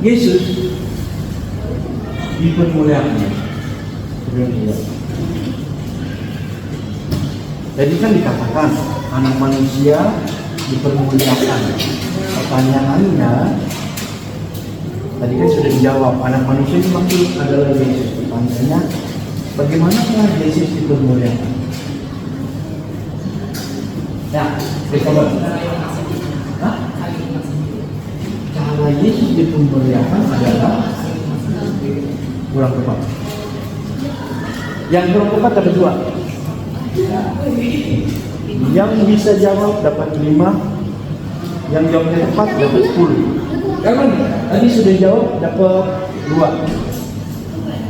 Yesus dipermuliakan. Jadi kan dikatakan anak manusia dipermuliakan. Pertanyaannya tadi kan sudah dijawab, anak manusia itu maksud adalah Yesus. Pertanyaannya, bagaimana Yesus dipermuliakan? Ya, coba. Cara Yesus dipermuliakan adalah kurang tepat. Yang kurang tepat ada dua. Yang bisa jawab dapat 5, yang jawabnya tepat dapat 10. Kapan? Tadi sudah jawab dapat 2.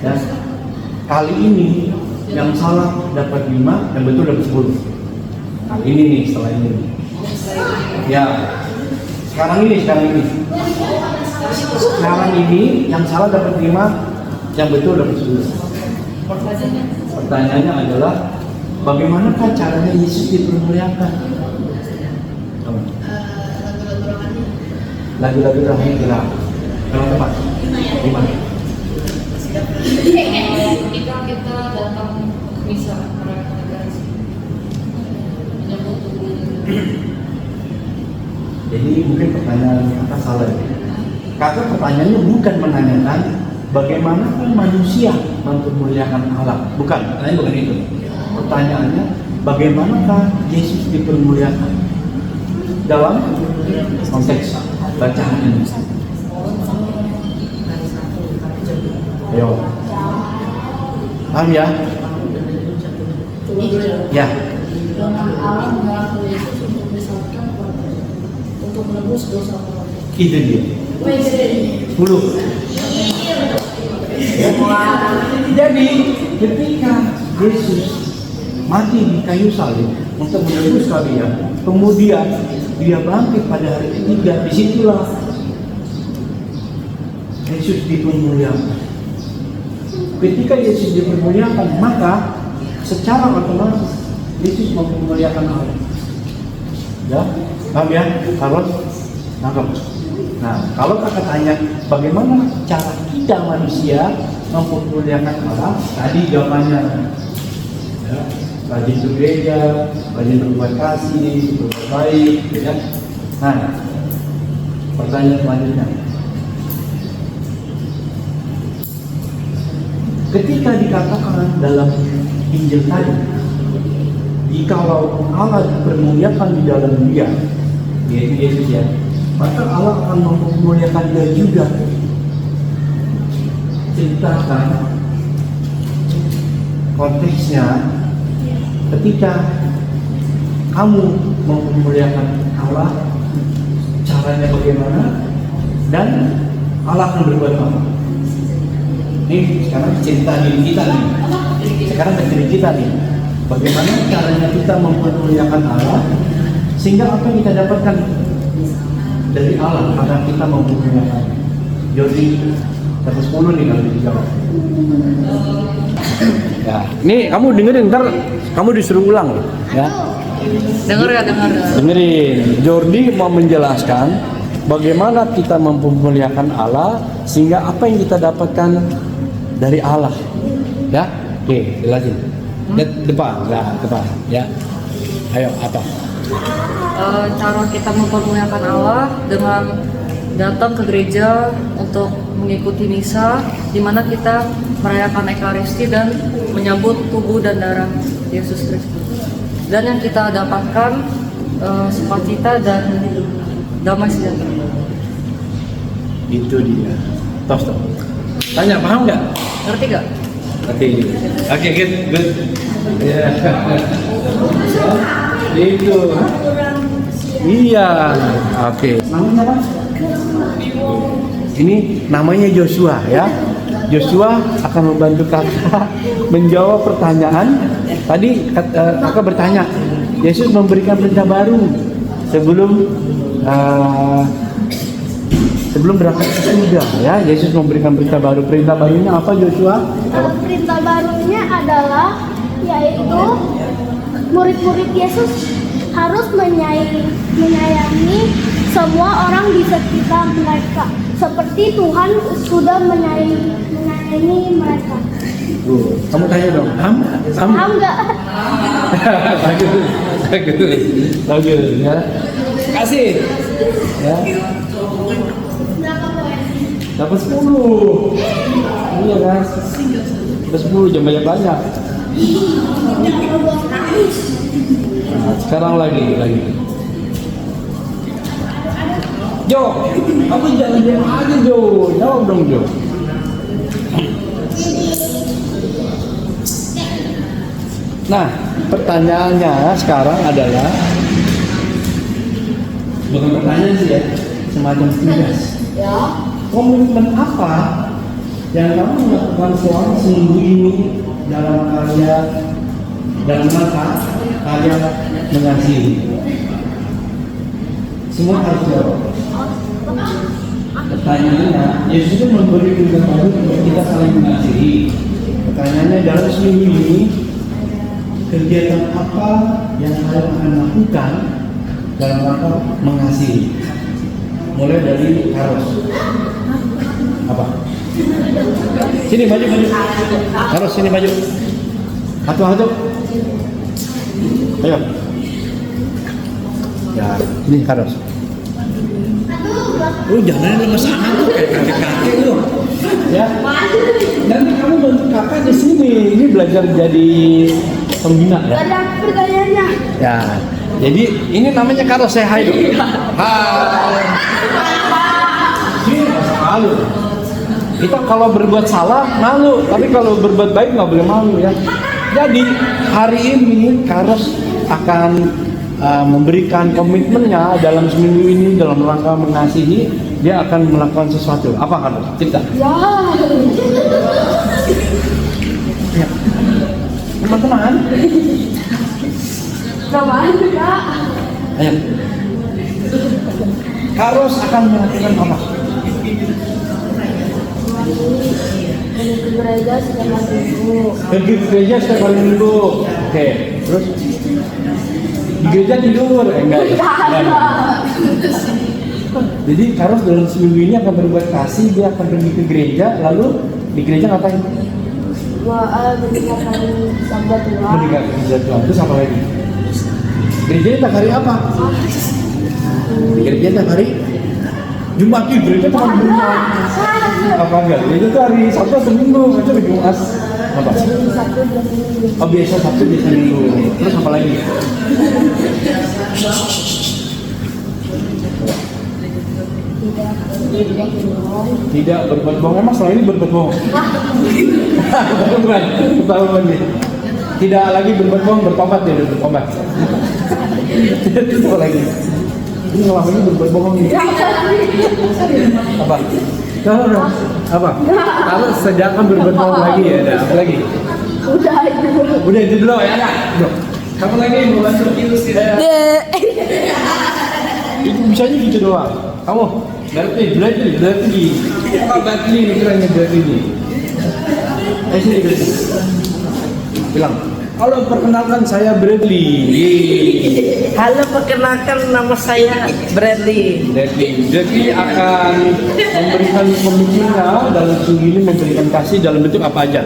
Ya. Kali ini yang salah dapat 5, yang betul dapat 10. Ini nih setelah ini. Ya. Sekarang ini. Sekarang ini yang salah dapat 5, yang betul dapat 10. Pertanyaannya adalah bagaimanakah caranya Yesus dipermuliakan? Lagu-lagu rohani gerak. Kalau tepat, gimana? Ketika kita datang misa merayakan Ekaristi, menyambut tubuh. Jadi mungkin pertanyaan apa salah? Karena pertanyaannya bukan menanyakan bagaimana manusia mempermuliakan Allah. Bukan, pertanyaan bukan itu. Pertanyaannya bagaimanakah Yesus dipermuliakan dalam konteks bacaan ini? Ayo, paham ya? Ya. Allah mengaku Yesus untuk disalibkan untuk menebus dosa orang. Itu dia. 10. Jadi ketika Yesus mati di kayu salib untuk menebus kalian, kemudian dia bangkit pada hari ketiga, disitulah Yesus dipermuliakan. Ketika Yesus dipermuliakan, maka secara otomatis Yesus mempermuliakan Allah. Ya, paham ya? Kalau nangkep. Nah, kalau kakak tanya bagaimana cara kita manusia mempermuliakan Allah, tadi jawabannya ya, rajin ke gereja, rajin berbuat kasih, berbuat baik, ya. Nah, pertanyaan selanjutnya, ketika dikatakan dalam Injil tadi, jikalau Allah dipermuliakan di dalam Dia, yaitu Yesus ya, maka Allah akan mempermuliakan Dia juga. Ceritakan konteksnya ketika kamu mempermuliakan Allah, caranya bagaimana, dan Allah akan berbuat apa. Ini sekarang cerita diri kita nih. Sekarang diri kita nih. Bagaimana caranya kita mempermuliakan Allah sehingga apa yang kita dapatkan dari Allah karena kita mempermuliakan. Jadi dapat 10 nih kalau dijawab. Ya, ini kamu dengerin, ntar kamu disuruh ulang ya. Dengar. Dengerin. Jordi mau menjelaskan bagaimana kita mempermuliakan Allah sehingga apa yang kita dapatkan dari Allah. Ya, oke, jelasin. Depan, ya. Ayo, apa? Cara kita mempermuliakan Allah dengan datang ke gereja untuk mengikuti misa, di mana kita merayakan Ekaristi dan menyambut tubuh dan darah Yesus Kristus. Dan yang kita dapatkan sukacita dan damai sejahtera. Itu dia. Tos. Tanya, paham nggak? Ngerti gak? Ngerti. Oke, good. Ya. Itu. Iya. Oke. Namanya apa? Ini namanya Joshua ya. Joshua akan membantu kakak menjawab pertanyaan. Tadi kakak bertanya, Yesus memberikan perintah baru sebelum berangkat ke surga ya. Yesus memberikan perintah baru. Perintah barunya apa, Joshua? Perintah barunya adalah yaitu murid-murid Yesus harus menyayangi semua orang di sekitar mereka, seperti Tuhan sudah menyayangi mereka. Kamu tanya dong, Paham nggak? bagus ya. Kasih. Ya. Dapat 10. Iya kan? Dapat 10 jam banyak. Nah, sekarang lagi. Jo, kamu jangan diam aja Jo, jawab dong Jo. Nah, pertanyaannya sekarang adalah bukan pertanyaan sih ya, semacam tugas. Ya. Komitmen apa yang kamu lakukan selama seminggu ini dalam rangka karya mengasihi? Semua harus jawab. Pertanyaannya, Yesus itu memberi perintah baru untuk kita saling mengasihi. Pertanyaannya, dalam seminggu ini kegiatan apa yang kalian akan lakukan dalam rangka mengasihi? Mulai dari Karos. Apa? Sini maju. Karos sini maju. Satu. Ayo. Ya, ini Karos. Lu jangan lemes sana tuh kayak kakek-kakek lu. Ya. Nanti kamu bantu kakak di sini. Ini belajar jadi pembina ya. Ada pertanyaannya. Ya. Jadi ini namanya Karos, saya hai dong. Hai. Ini malu. Kita kalau berbuat salah malu, tapi kalau berbuat baik nggak boleh malu ya. Jadi hari ini Karos akan memberikan komitmennya dalam seminggu ini dalam rangka mengasihi. Dia akan melakukan sesuatu. Apa Karos? Cerita. Ya. Teman-teman. Apaan Kak? Ayo. Karos akan melakukan apa? Pergi ke gereja setiap hari Minggu. Pergi ke gereja setiap hari Minggu. Oke. Terus di gereja tidur? Enggak. Jadi Karos dalam seminggu ini akan berbuat kasih. Dia akan pergi ke gereja. Lalu di gereja ngapain? Mendengarkan sabda Tuhan. Mendengarkan sabda Tuhan. Terus apa lagi? Gereja tiap hari apa? Gereja tiap hari Jumat. Gereja tiap hari Jumat. Apa enggak? Gereja itu hari Sabtu atau Minggu? Itu hari Jumat. Apa? Oh biasa Sabtu, biasa Minggu. Terus apa lagi? Tidak berbuat bohong. Emang selama ini berbuat bohong? Bukan. Ketahuan nih. Tidak lagi berbuat bohong, bertobat ya, bertobat. Itu apa lagi? Ini selama ini berbuat bohong nih. Apa? Kalau apa? Kalau sejak kan berbuat bohong lagi ya, ada apa lagi? Udah itu dulu ya, bro. Kamu lagi mau bantu tidak? Itu bisanya gitu doang. Kamu berarti apa berarti kiranya berarti ini? Sini berarti. Bilang. Halo, perkenalkan saya Bradley. Halo, perkenalkan nama saya Bradley. Bradley akan memberikan komitmennya dalam seminggu ini, memberikan kasih dalam bentuk apa aja?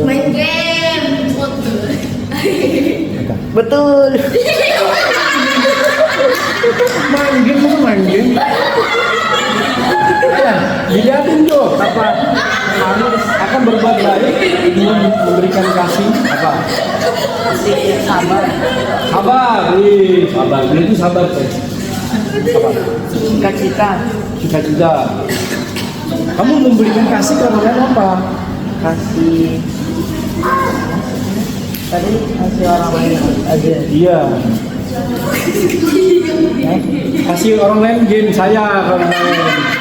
Main game. Betul. Main game. Ya, dilihatin tuh apa? Harus akan berbuat baik, memberikan kasih apa? Kasih sabar. Sabar. Berarti sabar tuh. Apa? Sukacita. Kamu memberikan kasih ke orang apa? Kasih. Tadi kasih orang lain aja. Iya. Kasih orang lain game saya, orang lain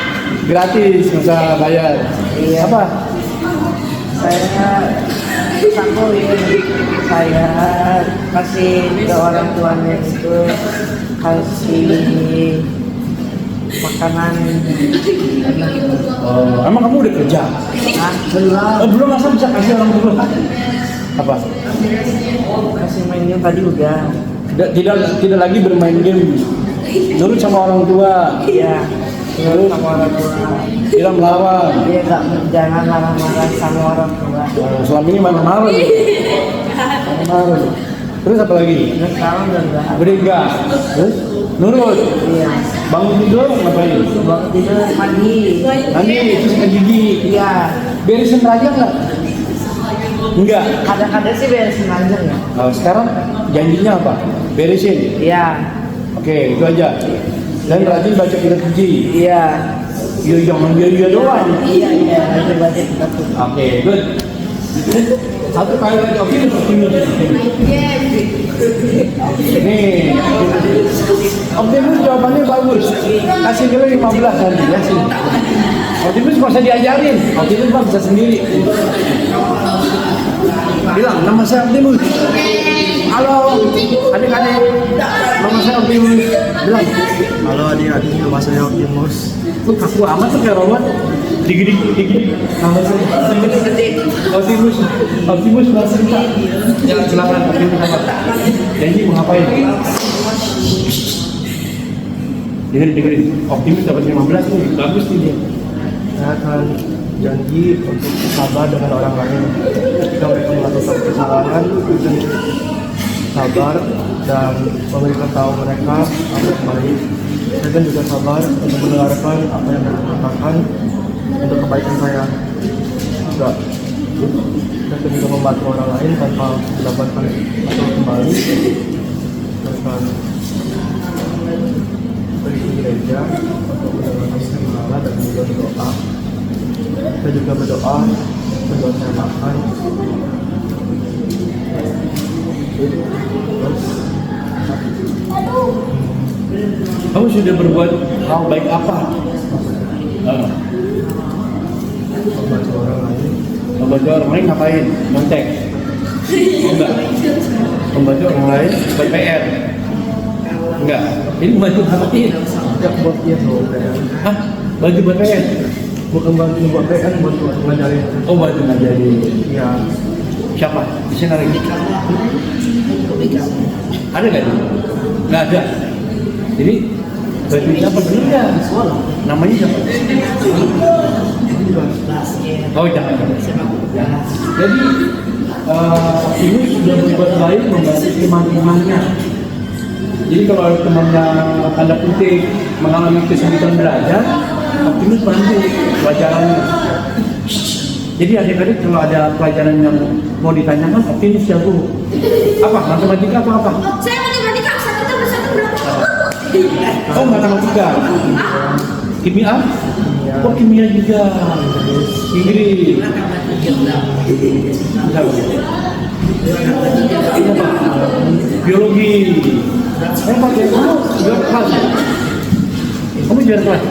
gratis, nggak usah bayar. Iya. Apa? Saya kasih ke orang tuanya itu kasih makanan. Oh, emang kamu udah kerja? Belum. Belum, masa bisa kasih orang tua? Apa? kasih main game tadi udah. Tidak lagi bermain game. Nurut sama orang tua. Iya. Nurut sama orang tua. Tidak melawan. Dia jangan marah-marah sama orang tua. Selama ini marah-marah. Marah. Terus apa lagi? Terus sekarang udah Beriga. Terus nurut. Iya. Bangun tidur ngapain? Bangun tidur mandi. Mandi, terus sikat gigi. Iya. Beresin raja nggak? Enggak. Kadang-kadang sih beresin aja ya. Nah, sekarang janjinya apa? Beresin. Iya. Oke, itu aja. Dan rajin baca kitab suci. Iya. Iya, jangan iya doang. Iya. Nanti baca kita tuh. Oke, good. Satu kali lagi, oke, ini optimus jawabannya bagus. Kasih dulu 15 nanti ya sih. Optimus nggak usah diajarin, optimus mah bisa sendiri. Bilang nama saya Optimus. Halo adik-adik, nama saya Optimus. Bilang Halo adik-adik, nama saya Optimus. lu kaku amat tuh kayak robot. Digi. Nama saya Optimus bahasa kita. Ya silakan Optimus apa? Janji mau ngapain? Dengerin. Optimus dapat 15 nih, bagus nih dia. Saya akan janji untuk sabar dengan orang lain. Ketika mereka melakukan kesalahan, sabar dan memberikan tahu mereka apa yang baik. Saya kan juga sabar untuk mendengarkan apa yang mereka katakan untuk kebaikan saya. Juga saya kan juga membantu orang lain tanpa mendapatkan atau kembali. Saya akan pergi ke gereja untuk mendengarkan firman dan juga berdoa. Saya juga berdoa sebelum saya makan. Terus Kamu sudah berbuat hal baik apa? membantu orang lain. Membantu orang lain ngapain? Nyontek? Enggak. Membantu orang lain buat PR? Enggak. Ini membantu ngapain? Ya buat dia tuh kayak Hah? Bantu buat PR? bukan bantu buat PN, bantu ngajarin. Oh, bantu ngajarin. Ya Siapa? Di sana lagi? Ada nggak? Nggak ada. Jadi bantu siapa dulu ya? Namanya siapa? Oh jangan. Jadi ini sudah berbuat baik membantu teman-temannya. Jadi kalau ada temannya tanda kutip mengalami kesulitan belajar, Optimus bantu pelajarannya. Jadi adik-adik kalau ada pelajaran yang mau ditanyakan, Optimus jago. Apa? Matematika atau apa? Saya matematika, 1 tambah 1 berapa? Oh matematika. Kimia? Oh kimia juga. Inggris. Bisa apa? Ini apa? Biologi. Pakai kamu juara kelas. Kamu juara kelas?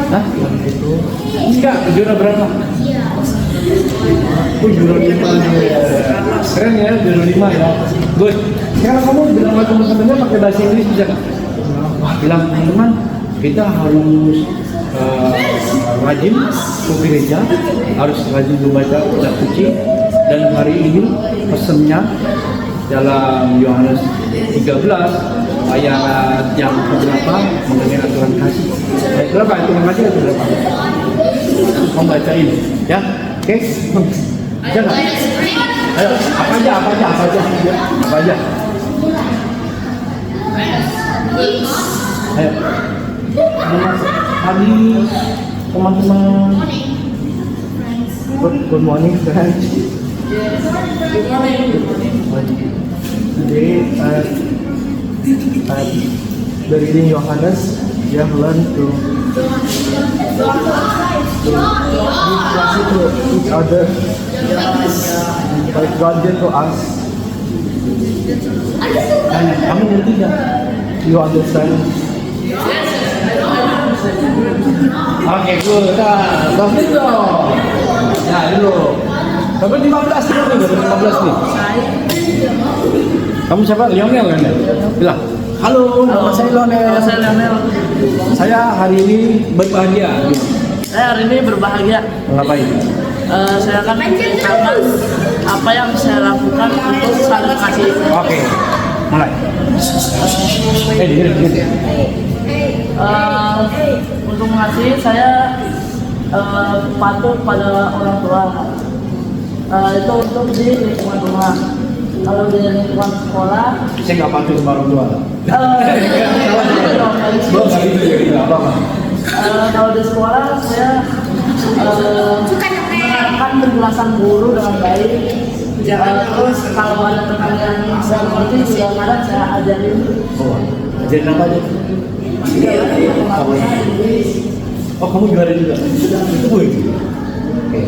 Hah? Enggak, juara berapa? Oh juara 5 keren ya, juara 5 ya. Good. Sekarang kamu bilang sama teman-temannya pakai bahasa Inggris bisa nggak? Wah bilang teman-teman kita harus rajin ke gereja, harus rajin membaca kitab suci, dan hari ini pesannya dalam Yohanes 13 ayat yang berapa mengenai aturan kasih. Ayat berapa? Aturan kasih ayat berapa? Kamu bacain, ya? Oke? Jangan. Ayo, apa aja? Ayo. Pagi, teman-teman. good morning friends. Today at the reading Yohanes, we have learned to give mercy to each other like God did to us. Tanya, kamu ngerti nggak? You understand? Oke, good. Bagus dong. Nah, dulu. Dapat 15 dulu, dapat 15 nih. Kamu siapa? Lionel kan ya? Bilang. Halo, nama saya Lionel. Saya Lionel. Saya hari ini berbahagia. Saya hari ini berbahagia. Ngapain? Saya akan karena apa yang saya lakukan untuk saling kasih. Oke, mulai. Dengerin. Untuk mengasihi saya patuh pada orang tua. Itu untuk di lingkungan rumah. Kalau di lingkungan sekolah, Saya nggak patuh sama orang tua. kalau di sekolah saya mendengarkan penjelasan guru dengan baik. Terus kalau ada teman yang saya mengerti juga kadang saya ajarin. Oh, ajarin apa aja? Oh, kamu juara juga? Wih. Oke.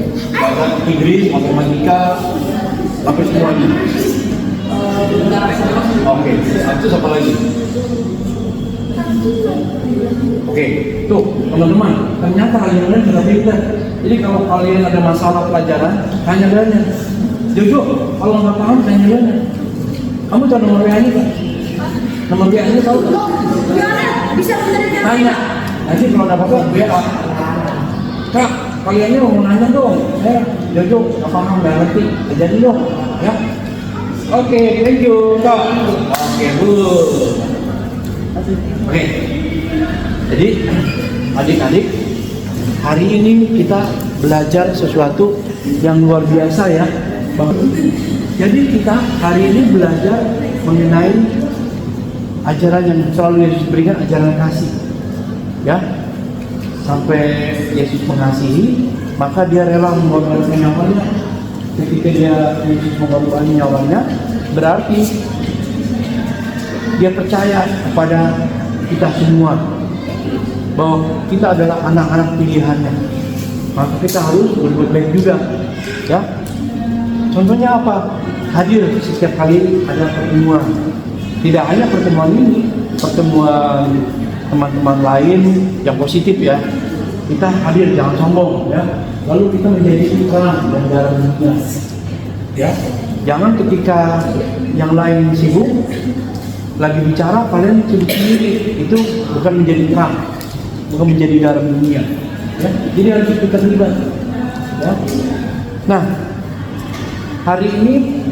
Inggris, matematika, apa semuanya? Oke, terus apa lagi? Oke, tuh teman-teman, ternyata kalian lain sudah pintar. Jadi kalau kalian ada masalah pelajaran, tanya Danya. Jojo, kalau nggak paham tanya Danya. Kamu tahu nomor WA-nya kan? Nomor WA-nya tahu kan? Tanya. Nanti kalau ada apa-apa, WA. Kak, kaliannya mau nanya dong. Jojo, nggak paham, nggak ngerti, ajarin dong, ya. Oke, thank you, Kak. Oke, good. Oke, jadi adik-adik, hari ini kita belajar sesuatu yang luar biasa ya. Jadi kita hari ini belajar mengenai ajaran yang selalu Yesus berikan, ajaran kasih. Ya, sampai Yesus mengasihi, maka dia rela mengorbankan nyawanya. Ketika Yesus mengorbankan nyawanya, berarti dia percaya kepada kita semua bahwa kita adalah anak-anak pilihannya. Maka kita harus berbuat baik juga, ya. Contohnya apa? Hadir setiap kali ada pertemuan. Tidak hanya pertemuan ini, pertemuan teman-teman lain yang positif ya. Kita hadir, jangan sombong ya. Lalu kita menjadi terang dan garam dunia. Ya. Jangan ketika yang lain sibuk lagi bicara, kalian sibuk sendiri. Itu bukan menjadi terang, bukan menjadi garam dunia. Ya. Jadi harus kita terlibat. Ya. Nah, hari ini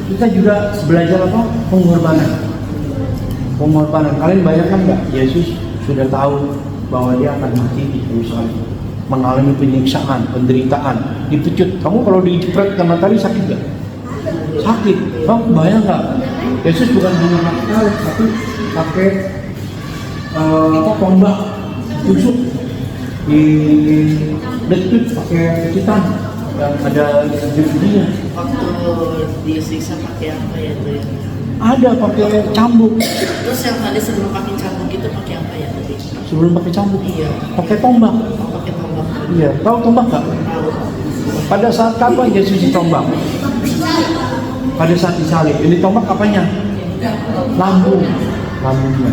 kita juga belajar apa? Pengorbanan. Pengorbanan. Kalian bayangkan nggak? Yesus sudah tahu bahwa dia akan mati di Yerusalem, mengalami penyiksaan, penderitaan, dipecut. Kamu kalau dijepret sama tali sakit nggak? Sakit. Kamu bayang nggak? Yesus bukan hanya pakai, tapi pakai tombak, tusuk, di detik pakai pecutan yang ada jadinya. Waktu disiksa pakai apa ya tuh ya? Ada pakai cambuk. Terus yang tadi sebelum pakai cambuk itu pakai apa ya tadi? Sebelum pakai cambuk, Iya. pakai tombak. Pakai tombak. Iya, tahu tombak nggak? Tahu. Pada saat kapan Yesus ditombak? Pada saat disalib. Ini tombak apanya? Lambung, lambungnya.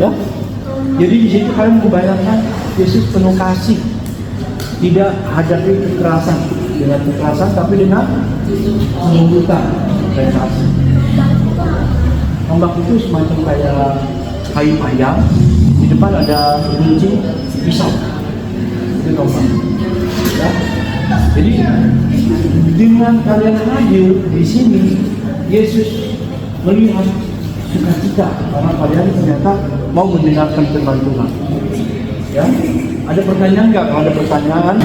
Ya. Jadi di situ kalian membayangkan Yesus penuh kasih, tidak hadapi kekerasan dengan kekerasan, tapi dengan kelembutan dan kasih. Tombak itu semacam kayak kayu panjang, di depan ada runcing pisau. Itu tombak. Ya. Jadi dengan kalian hadir di sini, Yesus melihat sukacita karena kalian ternyata mau mendengarkan firman Tuhan. Ya, ada pertanyaan nggak? Kalau ada pertanyaan,